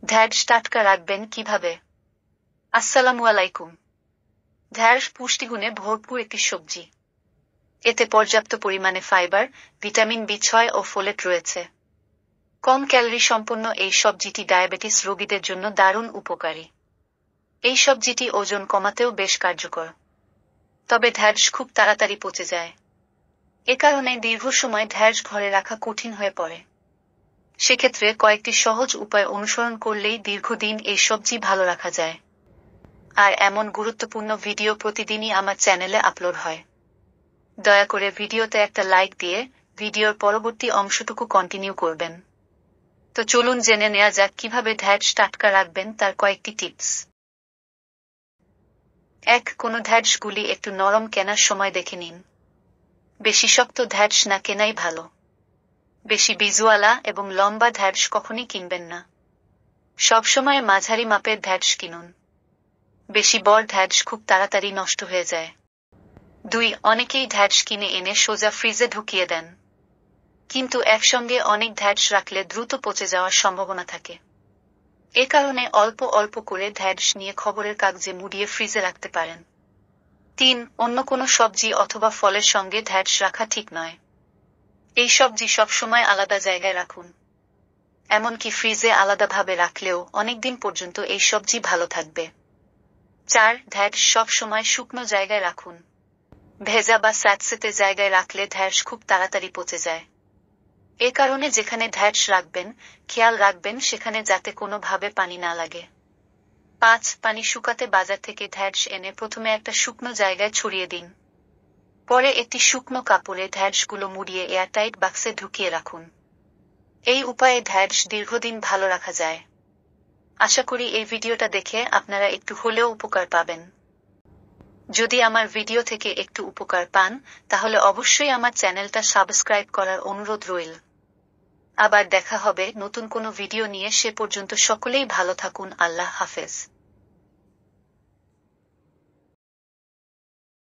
ঢ্যাঁড়স টাটকা রাখবেন কিভাবে? আসসালামু আলাইকুম। ঢ্যাঁড়স পুষ্টিগুণে ভরপুর একটি সবজি। এতে পর্যাপ্ত পরিমাণে ফাইবার, ভিটামিন বি6 ও ফোলেট রয়েছে। কম ক্যালোরি সম্পন্ন এই সবজিটি ডায়াবেটিস রোগীদের জন্য দারুণ উপকারী। এই সবজিটি ওজন কমাতেও বেশ কার্যকর। তবে ঢ্যাঁড়স খুব তাড়াতাড়ি পচে যায়। এ কারণে দীর্ঘ সময় ঢ্যাঁড়স ঘরে রাখা কঠিন হয়ে পড়ে। সেক্ষেত্রে কয়েকটি সহজ উপায় অনুসরণ করলেই দীর্ঘদিন এই সবজি ভালো রাখা যায়। আর এমন গুরুত্বপূর্ণ ভিডিও প্রতিদিনই আমার চ্যানেলে আপলোড হয়। দয়া করে ভিডিওতে একটা লাইক দিয়ে ভিডিওর পরবর্তী অংশটুকু কন্টিনিউ করবেন। তো চলুন জেনে নেওয়া যাক কিভাবে ঢ্যাঁড়স টাটকা রাখবেন তার কয়েকটি টিপস। ১. কোনো ঢ্যাঁড়সগুলি একটু নরম কেনার সময় দেখে নিন। বেশি শক্ত ঢ্যাঁড়স না কেনাই ভালো। বেশি বীজওয়ালা এবং লম্বা ঢ্যাঁড়স কখনই কিনবেন না। সবসময় মাঝারি মাপের ঢ্যাঁড়স কিনুন। বেশি বড় ঢ্যাঁড়স খুব তাড়াতাড়ি নষ্ট হয়ে যায়। ২. অনেকেই ঢ্যাঁড়স কিনে এনে সোজা ফ্রিজে ঢুকিয়ে দেন। কিন্তু একসঙ্গে অনেক ঢ্যাঁড়স রাখলে দ্রুত পচে যাওয়ার সম্ভাবনা থাকে। এ কারণে অল্প অল্প করে ঢ্যাঁড়স নিয়ে খবরের কাগজে মুড়িয়ে ফ্রিজে রাখতে পারেন। ৩. অন্য কোনো সবজি অথবা ফলের সঙ্গে ঢ্যাঁড়স রাখা ঠিক নয়। এই সবজি সবসময় আলাদা জায়গায় রাখুন। এমনকি ফ্রিজে আলাদাভাবে রাখলেও অনেকদিন পর্যন্ত এই সবজি ভালো থাকবে। ৪. ঢ্যাঁড়স সব সময় শুকনো জায়গায় রাখুন। ভেজা বা স্যাঁতসেঁতে জায়গায় রাখলে ঢ্যাঁড়স খুব তাড়াতাড়ি পচে যায়। এ কারণে যেখানে ঢ্যাঁড়স রাখবেন, খেয়াল রাখবেন সেখানে যাতে কোনোভাবে পানি না লাগে। ৫. পানি শুকাতে বাজার থেকে ঢ্যাঁড়স এনে প্রথমে একটা শুকনো জায়গায় ছড়িয়ে দিন। পরে একটি শুকনো কাপড়ে ঢ্যাঁড়সগুলো মুড়িয়ে এয়ারটাইট বাক্সে ঢুকিয়ে রাখুন। এই উপায়ে ঢ্যাঁড়স দীর্ঘদিন ভালো রাখা যায়। আশা করি এই ভিডিওটা দেখে আপনারা একটু হলেও উপকার পাবেন। যদি আমার ভিডিও থেকে একটু উপকার পান, তাহলে অবশ্যই আমার চ্যানেলটা সাবস্ক্রাইব করার অনুরোধ রইল। আবার দেখা হবে নতুন কোনো ভিডিও নিয়ে। সে পর্যন্ত সকলেই ভালো থাকুন। আল্লাহ হাফেজ।